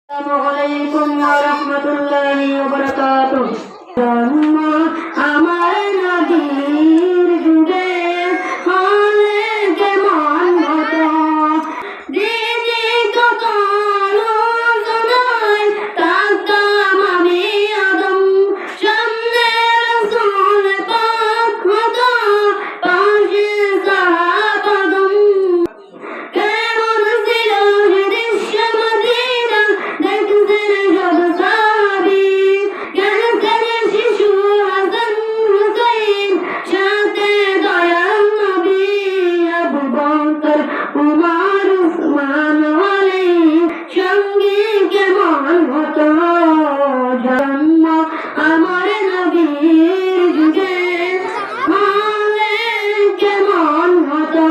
আসসালামু আলাইকুম ওয়া রাহমাতুল্লাহি ওয়া বারাকাতুহু। জন্ম আমার নবীর যুগে হলে কেমন হতো, দিদি কত আলোচনায় থাকতাম আমি আদম, সামনে রাসূল পাক হতো, পাশে সাহাবাগণ। কেমন ছিল সে দৃশ্য মদিনা, দেখতেন সব সাহাবী, গেছেন শিশু হাসান হুসাইন, সাথে দয়াল নবী আবু বকর উমর উসমান আলী, সঙ্গে কেমন হতো জন্ম আমার নবীর যুগে হলে কেমন হতো।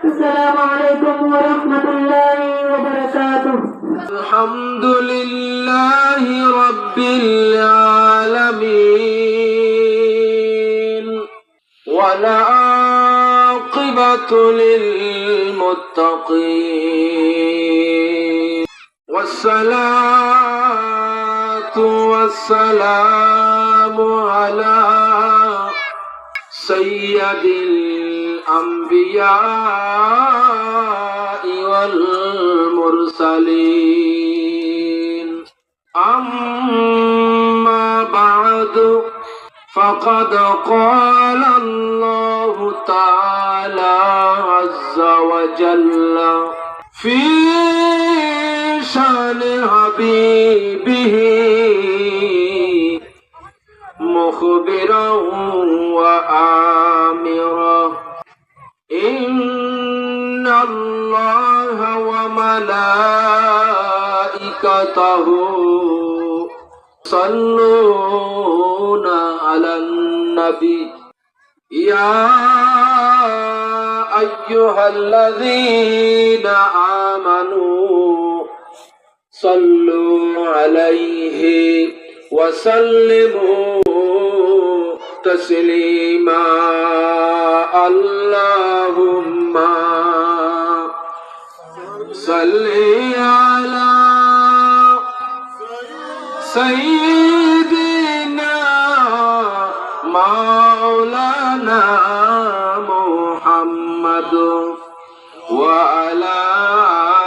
আসসালামু আলাইকুম ওয়া রাহমাতুল্লাহি ওয়া বারাকাতুহু। আলহামদুলিল্লাহি রাব্বিল আলামিন ওয়াল আকিবাতু লিল মুত্তাকিন ওয়াসসালাতু ওয়াসসালামু আলা সাইয়্যিদিল আম্বিয়া ওয়াল মুরসালিন। أما بعد فقد قال الله تعالى عز وجل في شان حبيبه مخبرا وآمرا إن الله وملائكته يصلون على النبي يا أيها الذين آمنوا صلوا عليه وسلموا تسليما اللهم صل على سيدنا مولانا محمد وعلى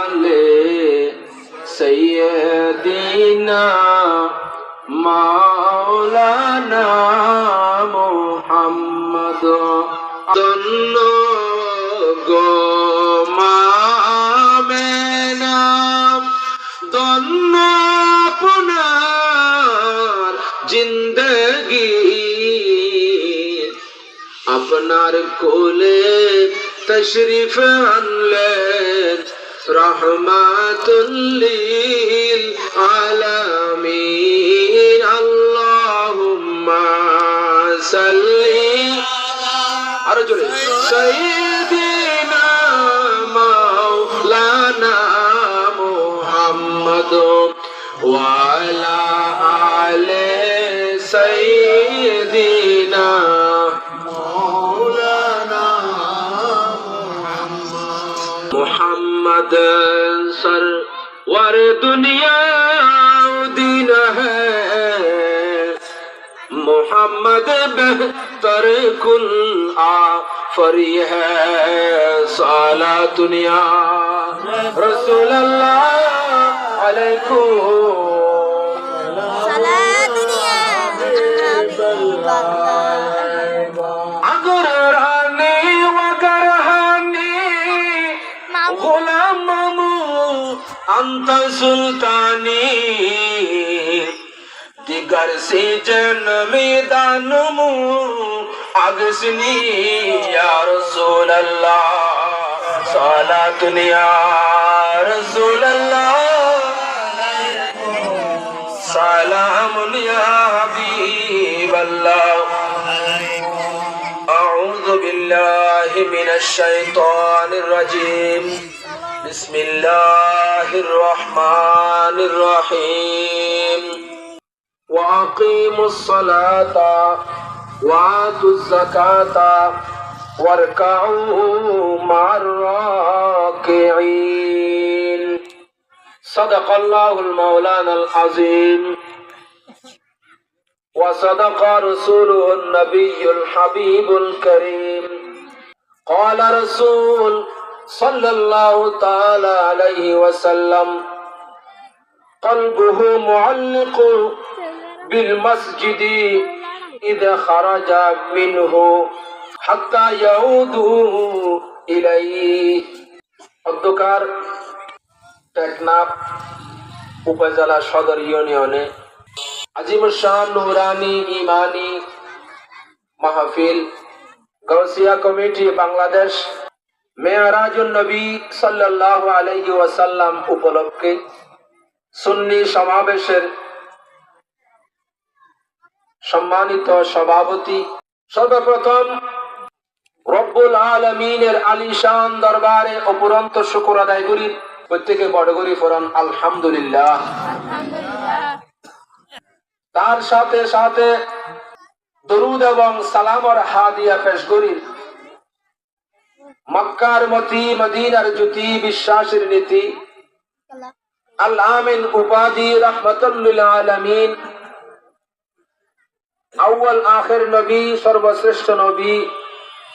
آل سيدنا مولانا محمد دنو গো মামেনা দন্ন আপনার জিন্দগি আপনার কোলে তশরিফ আনলেন রহমাতুল লিল আলামিন। আল্লাহুম্মা সাল্লি আরো জোরে সাইয়্যিদিনা মাওলানা মুহাম্মদ ওয়া আলা আলি সাইয়্যিদিনা মাওলানা मुहम्मद सरवर दुनिया दीन है मोहम्मद बेहतर कुल आफरी है साला दुनिया रसूल अल्लाह अलैकुम अगर रानी वगर हानी गुलाम अंत सुल्तानी दिगर से जन्मी दानमु अगसनी या रसूल अल्लाह सलातुन या रसूल अल्लाह सलामुन या हबीब अल्लाह। अऊज़ु बिल्लाहि मिनश शैतानिर रजीम बिस्मिल्लाहिर रहमानिर रहीम वाक़ीमुस सलाता वातुज़ ज़काता वरकऊ मअर राकिईन। সাদাকাল্লাহুল মাওলানাল আযীম ওয়া সাদাকা রাসূলুহুন নাবিয়্যুল হাবিবুল কারীম ক্বালা রাসূল সাল্লাল্লাহু তাআলা আলাইহি ওয়াসাল্লাম কলবুহু মুআল্লিকু বিল মাসজিদি ইযা খারাজা মিনহু হাত্তা ইয়াউদু ইলাইহি। অধ্যকার টেকনাফ উপজেলা সদর ইউনিয়নে আজিমুশান নুরানি ইমানি মাহফিল গাউসিয়া কমিটি বাংলাদেশ মেরাজুন নবী সাল্লাল্লাহু আলাইহি ওয়াসাল্লাম উপলক্ষে সুন্নি সমাবেশের সম্মানিত সভাপতি, সর্বপ্রথম রব্বুল আলামিনের আলিশান দরবারে অপুরন্ত শুকর আদায় করি। প্রত্যেকে বড় করি ফরন আলহামদুলিল্লাহ। তার সাথে সাথে দরুদ এবং সালামর হাদিয়া পেশ করি মক্কার মতি মদিনার জ্যোতি বিশ্বাসের নীতি আল আমিন উপাধি রাহমাতুল লিল আলামিন আউয়াল আখির নবী সর্বশ্রেষ্ঠ নবী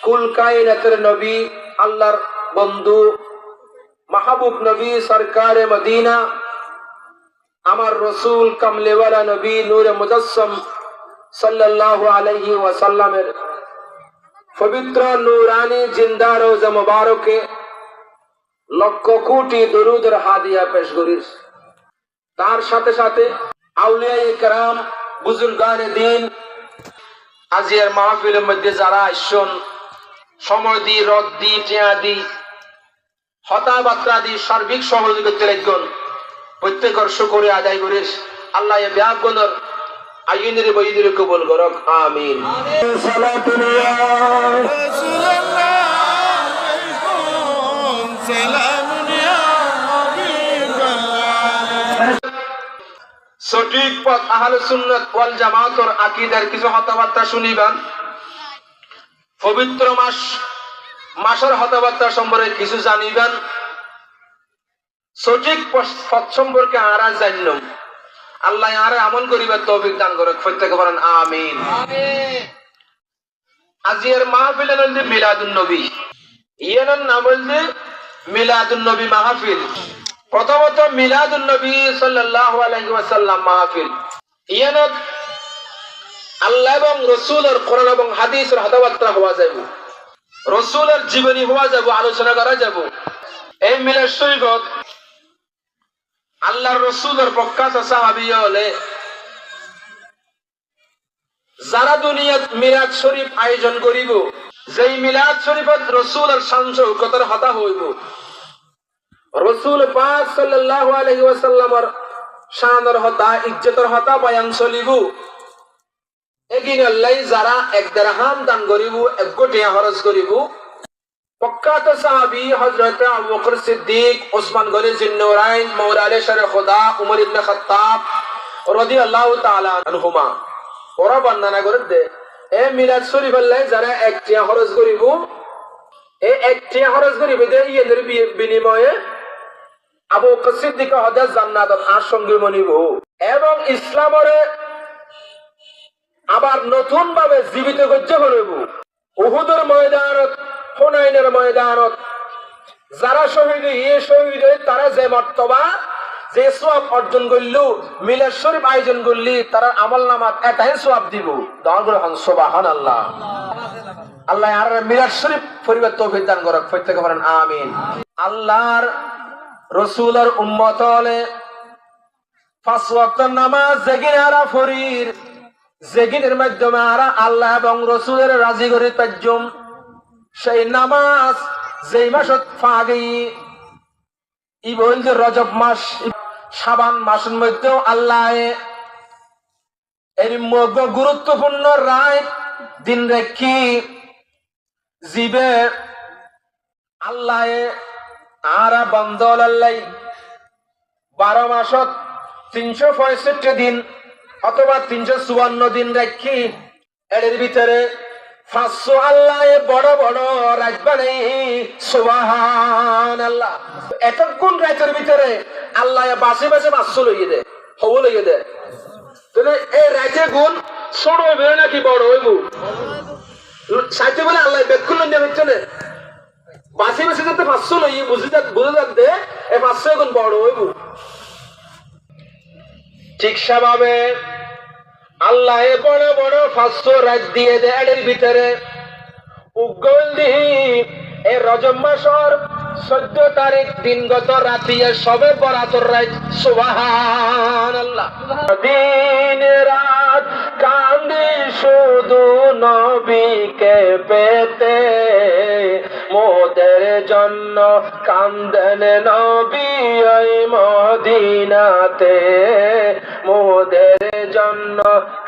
কুল কায়নাতের নবী আল্লাহর বন্ধু মাহবুব নবী সরকারে মদিনা আমার রসুল কামলেওয়ালা নবী নূরে মুজাসসাম সাল্লাল্লাহু আলাইহি ওয়াসাল্লামের পবিত্র নূরানি জিন্দা রওজা মুবারকে লক্ষ কোটি দরুদের হাদিয়া পেশ করি। তার সাথে সাথে আউলিয়ায়ে কেরাম বুজুর্গানে দ্বীন আজিয়ার মাহফিলের মধ্যে যারা আসছেন সময় দি রদ দি টিয়া দি হতাবাত্রা দি সার্বিক সহযোগিতা লাগন প্রত্যেকের শুকরে আদায় করিস। আল্লাহ এ ব্যাপগণর আইনের বইদের কবুল করক আমিন। সঠিক পথ আহলে সুন্নাত ওয়াল জামাতের আকীদার কিছু কথাবার্তা শুনিবেন। পবিত্র মাসের কথাবার্তা সম্পর্কে কিছু জানিবেন। সঠিক পথ সম্পর্কে আরা জানলাম। আল্লাহ আরে আমল করিবার তৌফিক দান করুক প্রত্যেকে বলেন আমিন। আজির মাহফিলের নাম মিলাদুন নবী, ইয়ার নাম বলতে মিলাদুন নবী মাহফিল। প্রথমত মিলাদুন নবী সাল্লাল্লাহু আলাইহি ওয়াসাল্লাম মাহফিল, ইয়ানত আল্লাহ এবং রাসূলের কোরআন এবং হাদিসের কথাবার্তা হওয়া যাবে, রাসূলের জীবনী হওয়া যাবে, আলোচনা করা যাবে। এই মিলাদ শরীফত আল্লাহর রাসূলের প্রখ্যাত সাহাবী হলে যারা দুনিয়াত মিলাদ শরীফ আয়োজন করিব, যেই মিলাদ শরীফত রাসূলের শান শৌকতের কথা হইব, রাসূল পাক সাল্লাল্লাহু আলাইহি ওয়াসাল্লামের শানের হতা ইজ্জতের হতা বয়ান চলিব। এগিন আল্লাহ যারা এক দিরহাম দান করিব, এক কোটিয়া খরচ করিব, প্রখ্যাত সাহাবী হযরত আবু বকর সিদ্দিক, ওসমান গনি জিন্নুরাইন, মাওলা আলী শারে খোদা, উমর ইবনে খাত্তাব রাদিয়াল্লাহু তাআলা আনহুমা ওরা বর্ণনা করে দে এই মিলাদ শরীফ আল্লাহ যারা এক টিয়া খরচ করিব, এই এক টিয়া খরচ করিব দে ইয়ের বিনিময়ে আবু বকর সিদ্দিক হযরত জান্নাতত আসঙ্গী মনিব এবং ইসলামের আবার নতুন ভাবে জীবিত করতে হইব। উহুদের ময়দানত, হুনাইনের ময়দানত যারা শহীদ হয়ে তারা যে মর্তবা যে সওয়াব অর্জন করল, মিলাদ শরীফ আয়োজন করলি তারা আমলনামাত এটাই সওয়াব দিব। দোয়া করে সুবহানাল্লাহ। আল্লাহ আর মিলাদ শরীফ পরিবার তৌফিক দান করুক প্রত্যেকে বলেন আমিন। আল্লাহর রাসূলের উম্মত হলে পাঁচ ওয়াক্ত নামাজ যেগিন আরা ফরির, যেগিনের মাধ্যমে আরা আল্লাহ এবং রাসূলের রাজি করে তাজ্জুম, সেই নামাজ যেই মাসত ফাগি ই বল যে রজব মাস, শাবান মাসের মধ্যেও আল্লাহ এর গুরুত্বপূর্ণ রায় দিন রেখি জিবে আল্লাহ আরা বন্দল আল্লাহ 12 মাসত 365 দিন অথবা 354 দিন রাখি এর ভিতরে 500 আল্লাহ বড় বড় রাত বানাই সুবহানাল্লাহ। এতক্ষণ রাতের ভিতরে আল্লাহ বাসে বাসে 500 লইয়ে দেয়, হবো লইয়ে দেয়। তাহলে এই রাতের গুণ ছোট হইবে নাকি বড় হইব? সাথে বলে আল্লাহ বেক্ষণ লইয়া হচ্ছে না, বাসে বাসে যাতে 500 লইয়ে বুঝে যাতে এই 500 এখন বড় হইব। ঠিক সেভাবে আল্লাহ বড় বড় 500 রাত দিয়ে দেয় এর ভিতরে। উগল দিহি এই রজব মাসের 14 তারিখ দিনগত রাতি সবে বরাতর রাত সুবহানাল্লাহ। দিন রাত কান্দি শুধু নবীকে পেতে, মোদের জন্য কান্দেন নবী ওই মদিনাতে, মোদের জন্য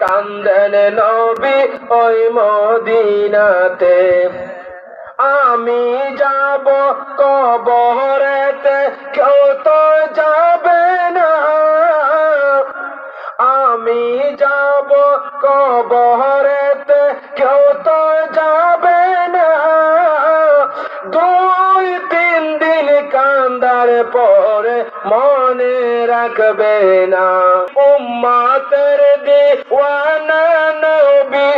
কান্দেন নবী ওই মদিনাতে। আমি যাব কবরেতে কেউ তো যাবে না, আমি যাব কবরেতে কেউ তো যাবে না। 2-3 দিন কান্দার পরে মনে রাখবে না, উম্মতের দিওয়ানা নবী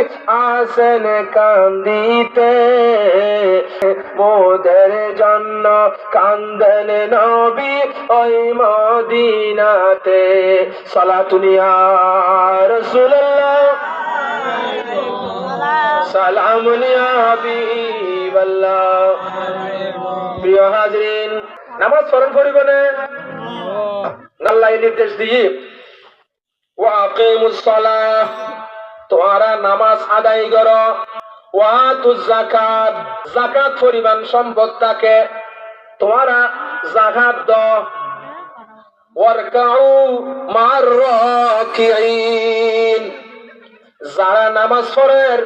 আসেন কান্দিতে, মোদের জন্য কান্দেন নবী ওই মদিনাতে। সালাতুন ইয়া রাসূলুল্লাহ, সালামুন ইয়া হাবিবাল্লাহ। প্রিয় হাজরিন, নামাজ পড়েন পরিবনে আল্লাহ নির্দেশ দিয়ে ওয়া আকিমুস সালাহ, তোমরা নামাজ আদায় করো। ওয়া আতুজ যাকাত, যাকাত পরিমাণ সম্পদ থাকে তোমরা যাকাত দাও। ওয়ারকাউ মা'র রাকিঈন, যারা নামাজ পড়ের,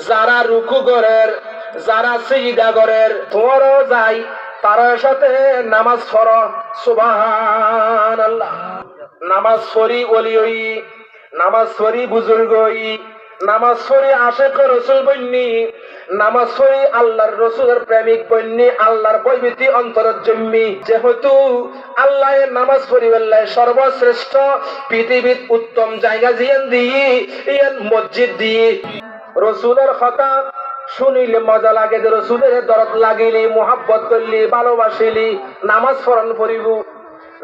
যারা রুকু করের, যারা সিজদা করের, তোমরাও যাই তার সাথে নামাজ পড়ো সুবহানাল্লাহ। নামাজ পড়ি ওলি হই, নামাজ পড়ি বুজুর্গ হই, নামাজ পড়ি আশিক রাসূল বন্নি, নামাজ পড়ি আল্লাহর রাসূলের প্রেমিক বন্নি, আল্লাহর পবিত্র অন্তরের জন্মি। যেহেতু আল্লাহ নামাজ পড়িবেল্লাই সর্বশ্রেষ্ঠ পৃথিবীর উত্তম জায়গা জিয়ান দিয়ে ইয়ান মসজিদ দিয়ে। রাসূলের কথা শুনিলে মজা লাগে, যে রাসূলের দরদ লাগিলি, মোহাব্বত করলি, ভালোবাসিলি, নামাজ পড়ন পড়িব।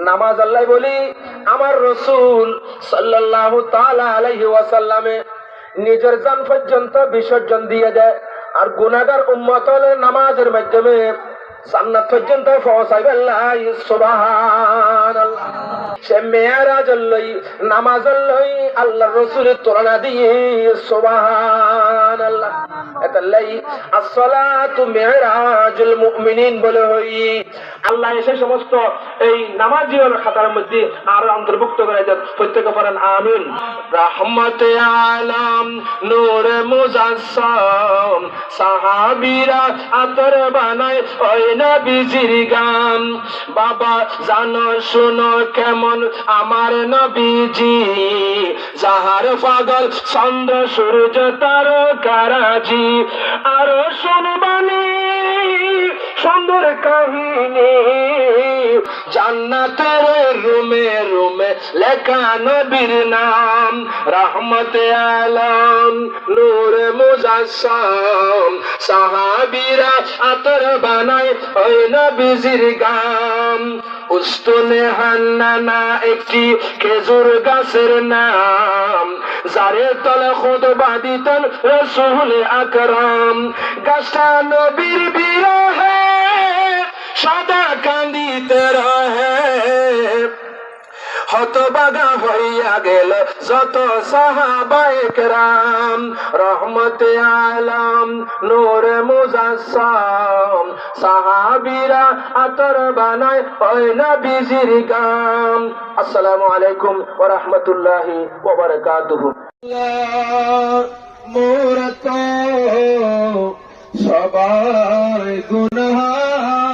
নামাজ আল্লাহ বলি আমার রাসূল সাল্লাল্লাহু তাআলা আলাইহি ওয়াসাল্লামে নিজের জান পর্যন্ত বিসর্জন দিয়ে দেয়, আর গুনাহগার উম্মত হলে নামাজের মাধ্যমে জান্নাত পর্যন্ত পৌঁছাইবে। সুবহানাল্লাহ। সে মেরাজ লই, নামাজ লই আল্লাহর রাসূলের তুলনা দিয়ে সুবহানাল্লাহ। এতাল্লাই as-salatu mi'rajul mu'minin বলে হই। আল্লাহ এসে সমস্ত এই নামাজীদের খাতার মধ্যে আর অন্তর্ভুক্ত করে দেন। প্রত্যেকে পড়েন আমিন। রাহমাতে আলাম নূরে মুজাসসাম, সাহাবীরা আতর বানায় ওই নবীজির গান। বাবা জানো শুনো কেমন আমার নবীজি, যাহার পাগল চন্দ্র সূর্য তারকারাজি। আরো শুনবানি সুন্দর কাহিনী, জান্নাতের রুমে রুমে লেখা নবীর নাম। রহমতে আলম নূরে মুজাসসাম, সাহাবীরা আতর বানায় ওই নবীজির গান। উস্তুনে হান্নানা একটি খেজুর গাছের নাম, যারে তলে খুতবা দিতেন রাসূল আকরাম। গাছটা নবীর বিরহে সদা কান্দিতে রহে, হতবাগা হইয়া গেল যত সাহাবায়ে কেরাম। রহমতে আলম নূরে মুজাসসাম, সাহাবীরা আতর বানায় ওই নবীজির গান। আসসালামু আলাইকুম ওয়া রাহমাতুল্লাহি ওয়া বারাকাতুহু। মোরা তো সবাই গুনাহগার।